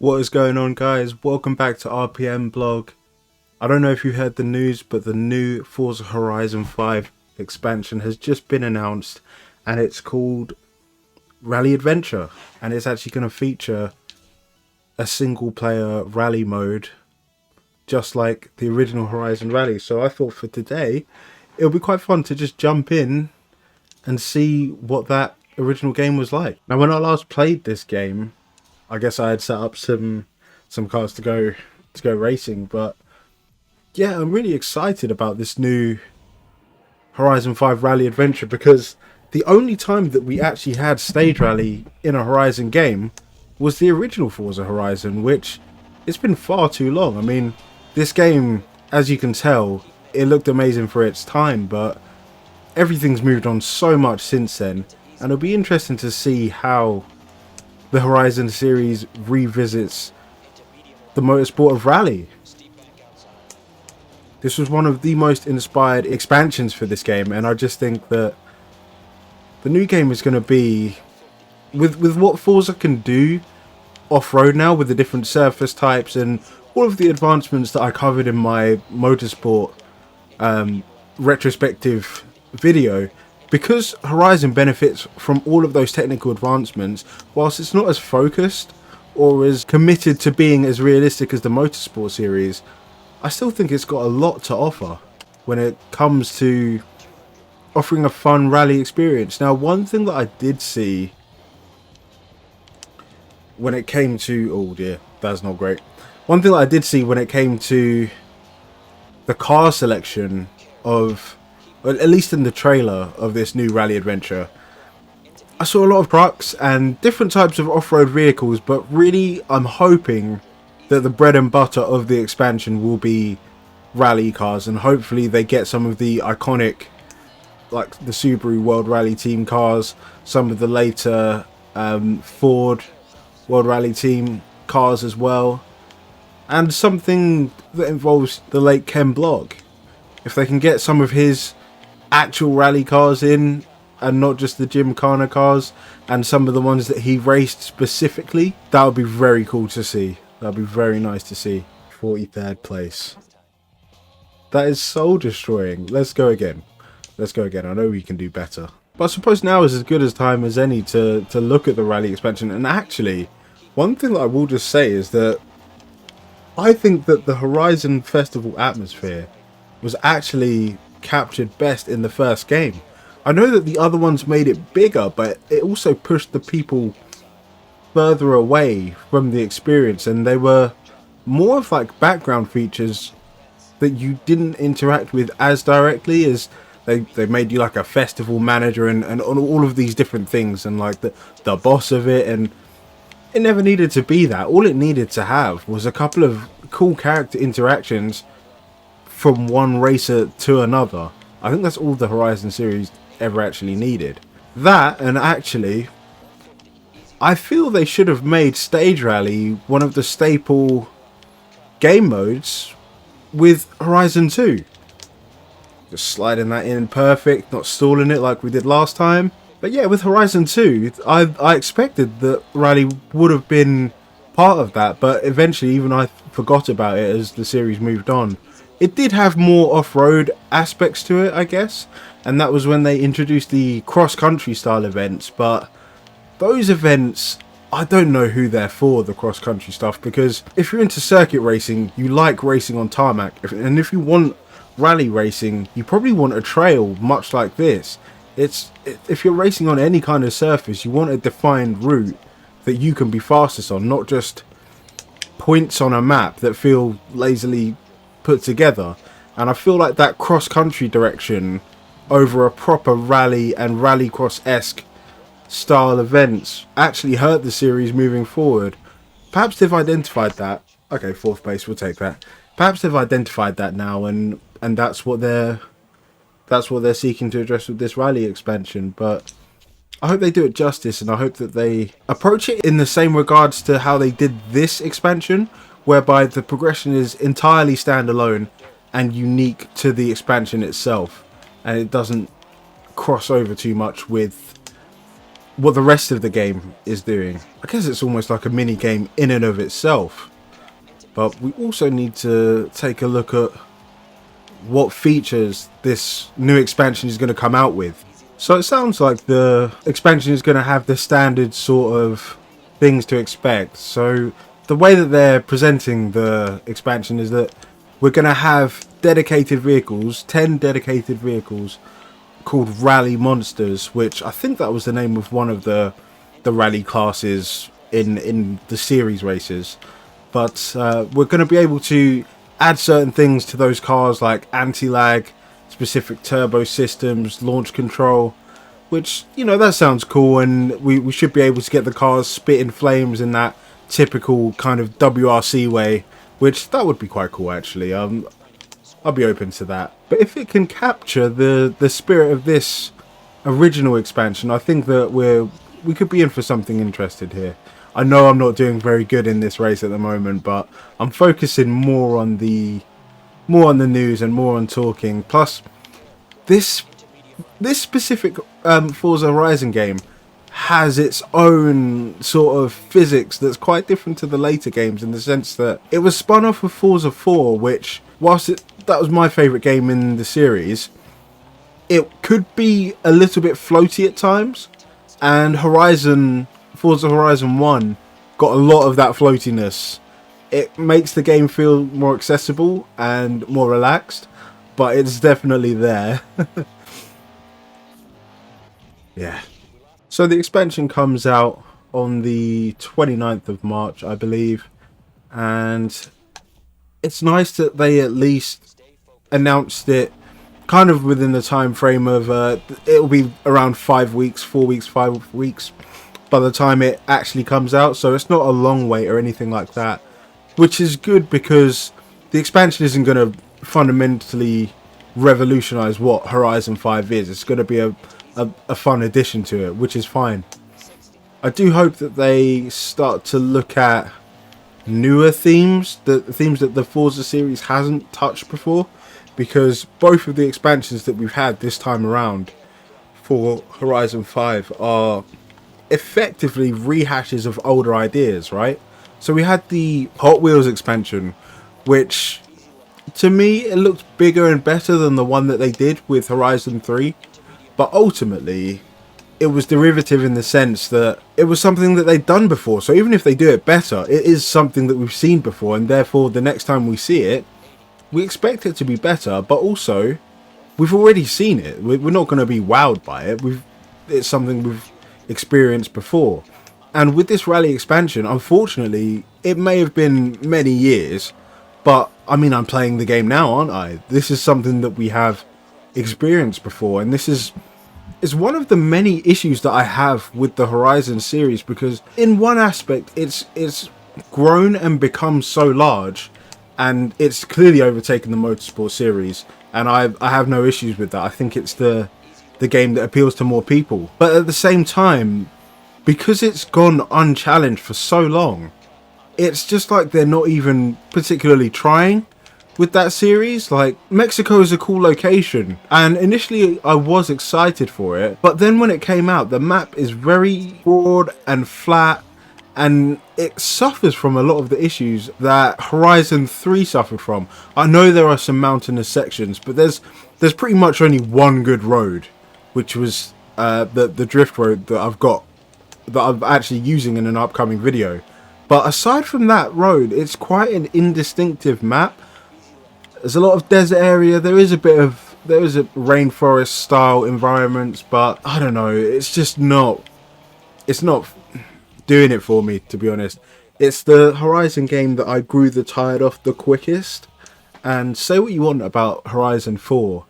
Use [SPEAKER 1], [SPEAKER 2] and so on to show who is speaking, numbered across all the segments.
[SPEAKER 1] What is going on, guys? Welcome back to RPM blog. I don't know if you heard the news, but the new Forza Horizon 5 expansion has just been announced, and it's called Rally Adventure, and it's actually going to feature a single player rally mode just like the original Horizon Rally. So I thought for today it'll be quite fun to just jump in and see what that original game was like. Now, when I last played this game, I guess I had set up some cars to go racing, but yeah, I'm really excited about this new Horizon 5 Rally Adventure, because the only time that we actually had stage rally in a Horizon game was the original Forza Horizon, which it's been far too long. I mean, this game, as you can tell, it looked amazing for its time, but everything's moved on so much since then, and it'll be interesting to see how the Horizon series revisits the motorsport of rally. This was one of the most inspired expansions for this game, and I just think that the new game is going to be, with what Forza can do off-road now, with the different surface types and all of the advancements that I covered in my motorsport retrospective video. Because Horizon benefits from all of those technical advancements, whilst it's not as focused or as committed to being as realistic as the Motorsport series, I still think it's got a lot to offer when it comes to offering a fun rally experience. Now, one thing that I did see when it came to... oh dear, that's not great. One thing that I did see when it came to the car selection of... well, at least in the trailer of this new Rally Adventure, I saw a lot of trucks and different types of off-road vehicles, but really I'm hoping that the bread and butter of the expansion will be rally cars, and hopefully they get some of the iconic, like the Subaru World Rally Team cars, some of the later Ford World Rally Team cars as well, and something that involves the late Ken Block. If they can get some of his actual rally cars in, and not just the Gymkhana cars and some of the ones that he raced specifically, that would be very cool to see. That would be very nice to see. 43rd place. That is soul destroying. Let's go again. Let's go again. I know we can do better. But I suppose now is as good a time as any to look at the rally expansion. And actually, one thing that I will just say is that I think that the Horizon Festival atmosphere was actually captured best in the first game. I know that the other ones made it bigger, but it also pushed the people further away from the experience, and they were more of like background features that you didn't interact with as directly, as they made you like a festival manager and all of these different things, and like the boss of it, and it never needed to be that. All it needed to have was a couple of cool character interactions from one racer to another. I think that's all the Horizon series ever actually needed. That, and actually, I feel they should have made Stage Rally one of the staple game modes with Horizon 2. Just sliding that in perfect, not stalling it like we did last time. But yeah, with Horizon 2, I expected that Rally would have been part of that, but eventually even I forgot about it as the series moved on. It did have more off-road aspects to it, I guess, and that was when they introduced the cross-country style events, but those events, I don't know who they're for, the cross-country stuff, because if you're into circuit racing, you like racing on tarmac, and if you want rally racing, you probably want a trail much like this. If you're racing on any kind of surface, you want a defined route that you can be fastest on, not just points on a map that feel lazily put together. And I feel like that cross-country direction over a proper rally and rallycross-esque style events actually hurt the series moving forward. Perhaps they've identified that. Okay, 4th place, we'll take that. Perhaps they've identified that now, and that's what they're seeking to address with this rally expansion. But I hope they do it justice, and I hope that they approach it in the same regards to how they did this expansion, whereby the progression is entirely standalone and unique to the expansion itself, and it doesn't cross over too much with what the rest of the game is doing. I guess it's almost like a mini game in and of itself. But we also need to take a look at what features this new expansion is going to come out with. So it sounds like the expansion is going to have the standard sort of things to expect. So the way that they're presenting the expansion is that we're going to have dedicated vehicles, 10 dedicated vehicles called Rally Monsters, which I think that was the name of one of the rally classes in the series races. But we're going to be able to add certain things to those cars like anti-lag, specific turbo systems, launch control, which, you know, that sounds cool, and we should be able to get the cars spitting flames in that typical kind of WRC way, which that would be quite cool actually. I'll be open to that. But if it can capture the spirit of this original expansion, I think that we could be in for something interesting here. I know I'm not doing very good in this race at the moment, but I'm focusing more on the news and more on talking. Plus, this specific Forza Horizon game has its own sort of physics that's quite different to the later games, in the sense that it was spun off of Forza 4, which, whilst that was my favourite game in the series, it could be a little bit floaty at times, and Forza Horizon 1 got a lot of that floatiness. It makes the game feel more accessible and more relaxed, but it's definitely there. Yeah. So the expansion comes out on the 29th of March, I believe, and it's nice that they at least announced it kind of within the time frame of it'll be around 5 weeks, 4 weeks, 5 weeks by the time it actually comes out, so it's not a long wait or anything like that, which is good because the expansion isn't going to fundamentally revolutionize what Horizon 5 is. It's going to be a fun addition to it, which is fine. I do hope that they start to look at newer themes, the themes that the Forza series hasn't touched before, because both of the expansions that we've had this time around for Horizon 5 are effectively rehashes of older ideas, right? So we had the Hot Wheels expansion, which to me it looked bigger and better than the one that they did with Horizon 3, but ultimately it was derivative in the sense that it was something that they'd done before. So even if they do it better, it is something that we've seen before, and therefore the next time we see it, we expect it to be better, but also we've already seen it. We're not going to be wowed by it. It's something we've experienced before. And with this rally expansion, unfortunately, it may have been many years, but I mean, I'm playing the game now, aren't I? This is something that we have experienced before, and this is one of the many issues that I have with the Horizon series, because in one aspect it's grown and become so large, and it's clearly overtaken the motorsport series, and I have no issues with that. I think it's the game that appeals to more people. But at the same time, because it's gone unchallenged for so long, it's just like they're not even particularly trying with that series. Like, Mexico is a cool location, and initially I was excited for it, but then when it came out, the map is very broad and flat, and it suffers from a lot of the issues that Horizon 3 suffered from. I know there are some mountainous sections, but there's pretty much only one good road, which was the drift road that I'm actually using in an upcoming video. But aside from that road, it's quite an indistinctive map. There's a lot of desert area. There is a rainforest style environments, but I don't know. It's just not. It's not doing it for me, to be honest. It's the Horizon game that I grew the tired of the quickest. And say what you want about Horizon 4,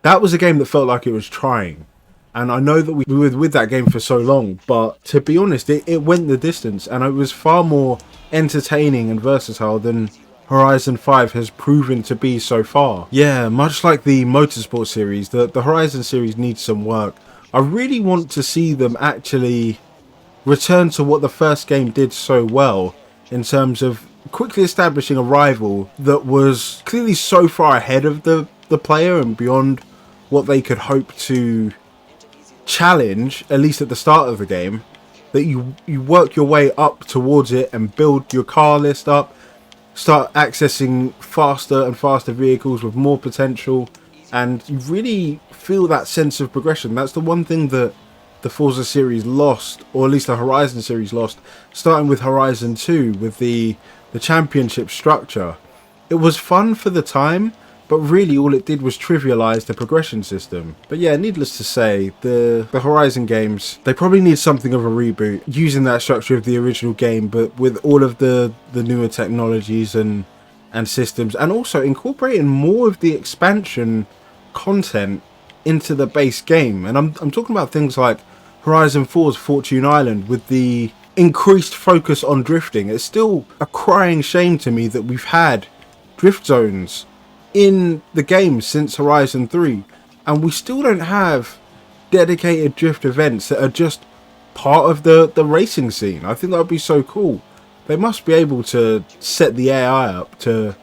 [SPEAKER 1] that was a game that felt like it was trying. And I know that we were with that game for so long, but to be honest, it went the distance, and it was far more entertaining and versatile than Horizon 5 has proven to be so far. Yeah, much like the Motorsport series, the Horizon series needs some work. I really want to see them actually return to what the first game did so well, in terms of quickly establishing a rival that was clearly so far ahead of the player and beyond what they could hope to challenge, at least at the start of the game, that you work your way up towards it and build your car list up, start accessing faster and faster vehicles with more potential, and you really feel that sense of progression. That's the one thing that the Forza series lost, or at least the Horizon series lost, starting with Horizon 2 with the championship structure. It was fun for the time, but really all it did was trivialize the progression system. But yeah, needless to say, the Horizon games, they probably need something of a reboot, using that structure of the original game, but with all of the newer technologies and systems, and also incorporating more of the expansion content into the base game. And I'm talking about things like Horizon 4's Fortune Island with the increased focus on drifting. It's still a crying shame to me that we've had drift zones in the game since Horizon 3, and we still don't have dedicated drift events that are just part of the racing scene. I think that would be so cool. They must be able to set the AI up to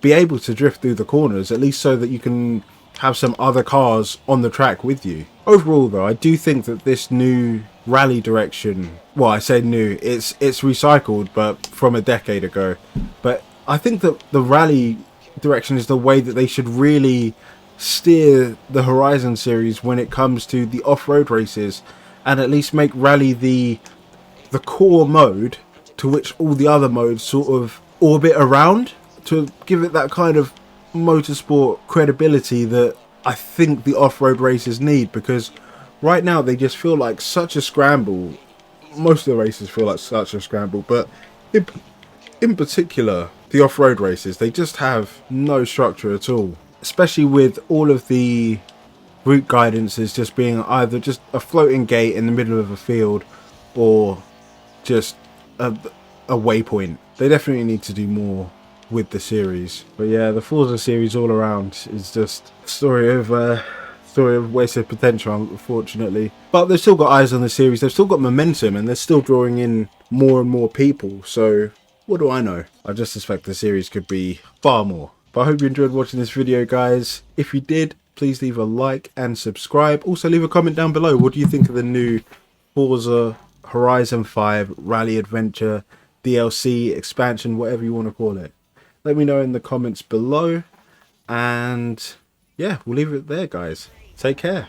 [SPEAKER 1] be able to drift through the corners, at least so that you can have some other cars on the track with you. Overall though, I do think that this new rally direction, well, I say new, it's recycled, but from a decade ago, but I think that the rally direction is the way that they should really steer the Horizon series when it comes to the off-road races, and at least make rally the core mode to which all the other modes sort of orbit around, to give it that kind of motorsport credibility that I think the off-road races need, because right now they just feel like such a scramble. Most of the races feel like such a scramble, but in particular the off-road races, they just have no structure at all, especially with all of the route guidances just being either just a floating gate in the middle of a field or just a waypoint. They definitely need to do more with the series. But yeah, the Forza series all around is just a story of wasted potential, unfortunately. But they've still got eyes on the series, they've still got momentum, and they're still drawing in more and more people, so what do I know? I just suspect the series could be far more. But I hope you enjoyed watching this video, guys. If you did, please leave a like and subscribe. Also leave a comment down below. What do you think of the new Forza Horizon 5 Rally Adventure DLC expansion, whatever you want to call it? Let me know in the comments below. And yeah, we'll leave it there, guys. Take care.